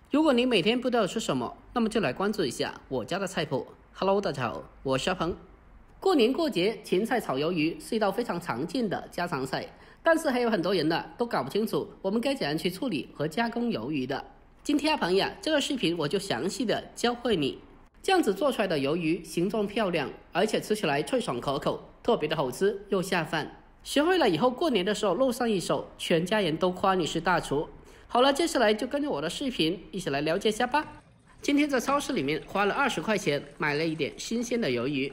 如果你每天不知道吃什么，那么就来关注一下我家的菜谱。Hello， 大家好，我是阿鹏。过年过节，芹菜炒鱿鱼是一道非常常见的家常菜，但是还有很多人呢都搞不清楚我们该怎样去处理和加工鱿鱼的。今天阿鹏呀，这个视频我就详细的教会你，这样子做出来的鱿鱼形状漂亮，而且吃起来脆爽可口，特别的好吃又下饭。学会了以后，过年的时候露上一手，全家人都夸你是大厨。好了，接下来就跟着我的视频一起来了解一下吧。今天在超市里面花了20块钱买了一点新鲜的鱿鱼。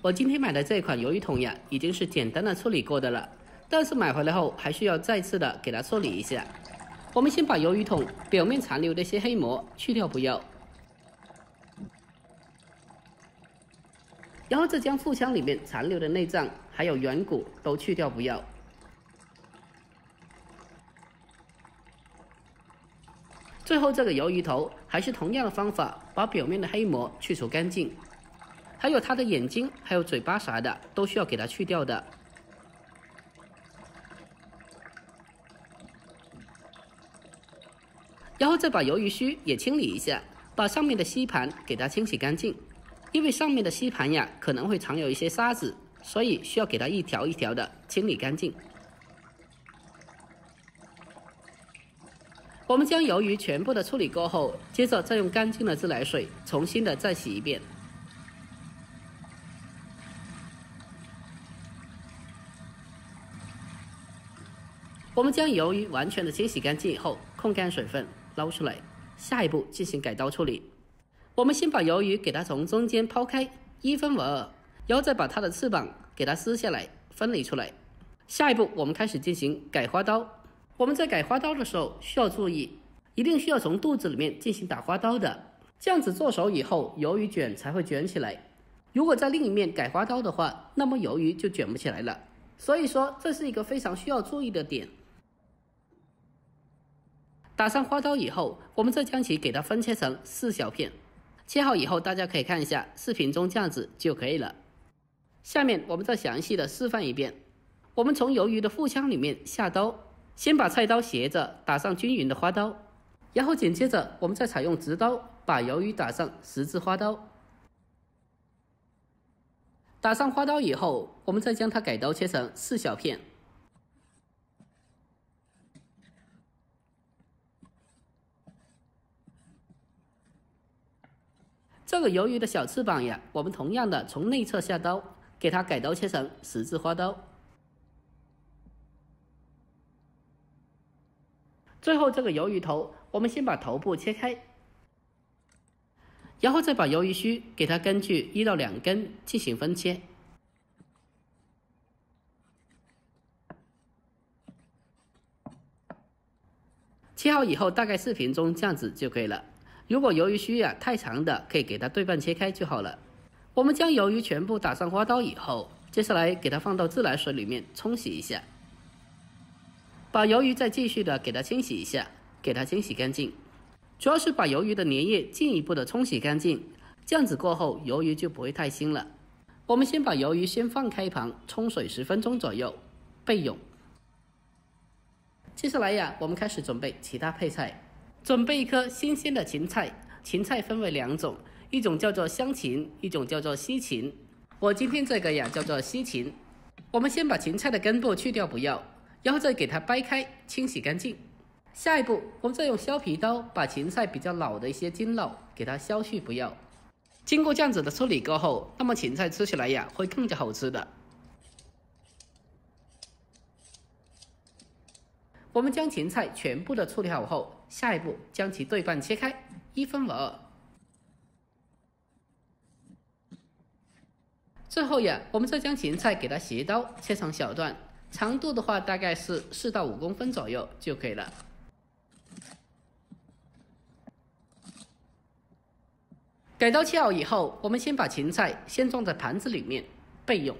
我今天买的这款鱿鱼筒呀，已经是简单的处理过的了，但是买回来后还需要再次的给它处理一下。我们先把鱿鱼筒表面残留的一些黑膜去掉不要，然后再将腹腔里面残留的内脏还有软骨都去掉不要。最后这个鱿鱼头还是同样的方法，把表面的黑膜去除干净，还有它的眼睛还有嘴巴啥的都需要给它去掉的。然后再把鱿鱼须也清理一下，把上面的吸盘给它清洗干净，因为上面的吸盘呀可能会藏有一些沙子，所以需要给它一条一条的清理干净。我们将鱿鱼全部的处理过后，接着再用干净的自来水重新的再洗一遍。我们将鱿鱼完全的清洗干净以后，控干水分，捞出来。下一步进行改刀处理。我们先把鱿鱼给它从中间抛开，1分为2，然后再把它的翅膀给它撕下来，分离出来。下一步我们开始进行改花刀。我们在改花刀的时候需要注意，一定需要从肚子里面进行打花刀的，这样子做熟以后，鱿鱼卷才会卷起来。如果在另一面改花刀的话，那么鱿鱼就卷不起来了。所以说这是一个非常需要注意的点。打上花刀以后，我们再将其给它分切成4小片。切好以后，大家可以看一下视频中这样子就可以了。下面我们再详细的示范一遍。我们从鱿鱼的腹腔里面下刀，先把菜刀斜着打上均匀的花刀，然后紧接着我们再采用直刀把鱿鱼打上十字花刀。打上花刀以后，我们再将它改刀切成4小片。这个鱿鱼的小翅膀呀，我们同样的从内侧下刀，给它改刀切成十字花刀。最后这个鱿鱼头，我们先把头部切开，然后再把鱿鱼须给它根据1到2根进行分切。切好以后，大概视频中这样子就可以了。如果鱿鱼须呀太长的，可以给它对半切开就好了。我们将鱿鱼全部打上花刀以后，接下来给它放到自来水里面冲洗一下。把鱿鱼再继续的给它清洗一下，给它清洗干净。主要是把鱿鱼的粘液进一步的冲洗干净，这样子过后鱿鱼就不会太腥了。我们先把鱿鱼先放开一旁，冲水10分钟左右，备用。接下来呀，我们开始准备其他配菜。准备1颗新鲜的芹菜，芹菜分为2种，一种叫做香芹，一种叫做西芹。我今天这个呀叫做西芹。我们先把芹菜的根部去掉不要，然后再给它掰开，清洗干净。下一步，我们再用削皮刀把芹菜比较老的一些筋肉给它削去不要。经过这样子的处理过后，那么芹菜吃起来呀会更加好吃的。我们将芹菜全部的处理好后，下一步将其对半切开，1分为2。最后呀，我们再将芹菜给它斜刀切成小段，长度的话大概是4到5公分左右就可以了。改刀切好以后，我们先把芹菜先装在盘子里面备用。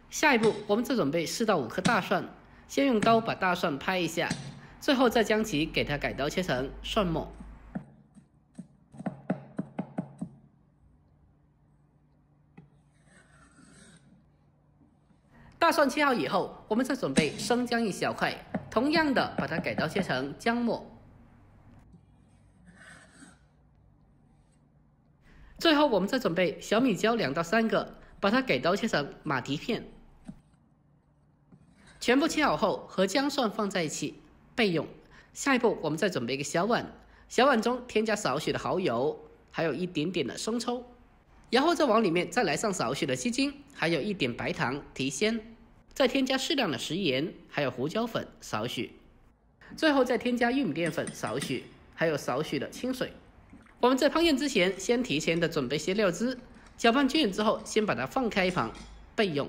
下一步，我们再准备4到5颗大蒜。先用刀把大蒜拍一下，最后再将其给它改刀切成蒜末。大蒜切好以后，我们再准备生姜1小块，同样的把它改刀切成姜末。最后我们再准备小米椒2到3个，把它给刀切成马蹄片。全部切好后和姜蒜放在一起备用。下一步我们再准备一个小碗，小碗中添加少许的蚝油，还有一点点的生抽，然后再往里面再来上少许的鸡精，还有一点白糖提鲜，再添加适量的食盐，还有胡椒粉少许，最后再添加玉米淀粉少许，还有少许的清水。我们在烹饪之前先提前的准备些料汁，搅拌均匀之后先把它放开一旁备用。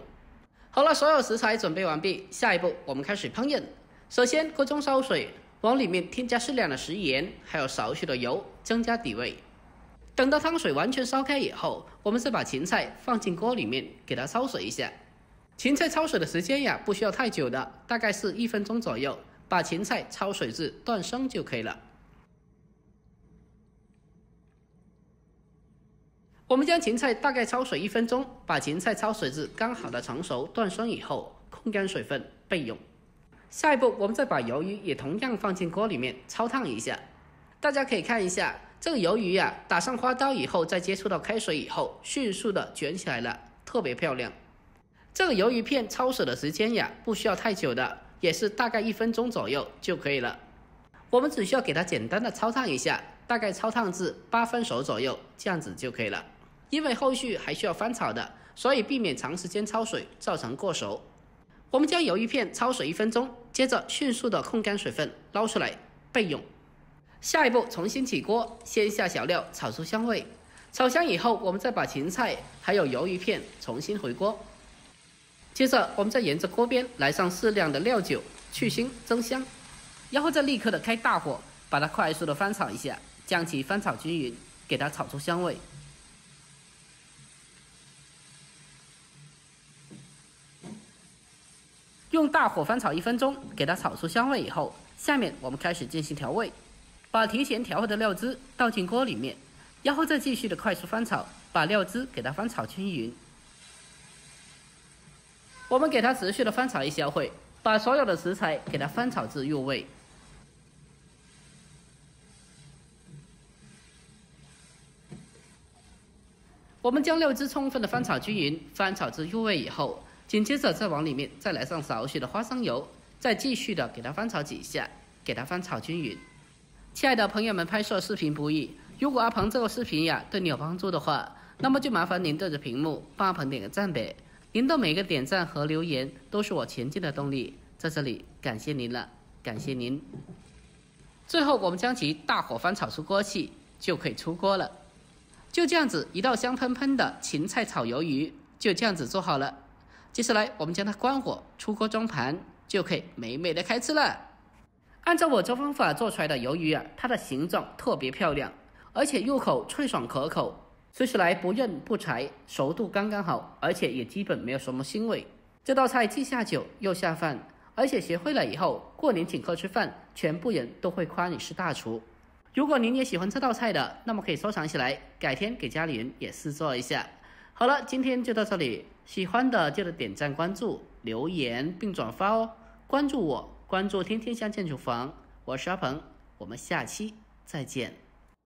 好了，所有食材准备完毕，下一步我们开始烹饪。首先锅中烧水，往里面添加适量的食盐，还有少许的油，增加底味。等到汤水完全烧开以后，我们再把芹菜放进锅里面，给它焯水一下。芹菜焯水的时间呀，不需要太久的，大概是1分钟左右，把芹菜焯水至断生就可以了。我们将芹菜大概焯水1分钟，把芹菜焯水至刚好的成熟断生以后，控干水分备用。下一步我们再把鱿鱼也同样放进锅里面焯烫一下。大家可以看一下这个鱿鱼呀，打上花刀以后，再接触到开水以后，迅速的卷起来了，特别漂亮。这个鱿鱼片焯水的时间呀，不需要太久的，也是大概1分钟左右就可以了。我们只需要给它简单的焯烫一下，大概焯烫至8分熟左右，这样子就可以了。因为后续还需要翻炒的，所以避免长时间焯水造成过熟。我们将鱿鱼片焯水1分钟，接着迅速的控干水分，捞出来备用。下一步重新起锅，先下小料炒出香味，炒香以后，我们再把芹菜还有鱿鱼片重新回锅。接着我们再沿着锅边来上适量的料酒，去腥增香，然后再立刻的开大火，把它快速的翻炒一下，将其翻炒均匀，给它炒出香味。用大火翻炒1分钟，给它炒出香味以后，下面我们开始进行调味，把提前调好的料汁倒进锅里面，然后再继续的快速翻炒，把料汁给它翻炒均匀。我们给它持续的翻炒一小会，把所有的食材给它翻炒至入味。我们将料汁充分的翻炒均匀，翻炒至入味以后，紧接着再往里面再来上少许的花生油，再继续的给它翻炒几下，给它翻炒均匀。亲爱的朋友们，拍摄视频不易，如果阿鹏这个视频呀对你有帮助的话，那么就麻烦您对着屏幕帮阿鹏点个赞呗。您的每个点赞和留言都是我前进的动力，在这里感谢您了，感谢您。最后我们将其大火翻炒出锅气，就可以出锅了。就这样子，一道香喷喷的芹菜炒鱿鱼就这样子做好了。接下来我们将它关火，出锅装盘，就可以美美的开吃了。按照我这方法做出来的鱿鱼啊，它的形状特别漂亮，而且入口脆爽可口，吃起来不韧不柴，熟度刚刚好，而且也基本没有什么腥味。这道菜既下酒又下饭，而且学会了以后，过年请客吃饭，全部人都会夸你是大厨。如果您也喜欢这道菜的，那么可以收藏起来，改天给家里人也试做一下。好了，今天就到这里，喜欢的记得点赞、关注、留言并转发哦。关注我，关注天天香建筑房，我是阿鹏，我们下期再见。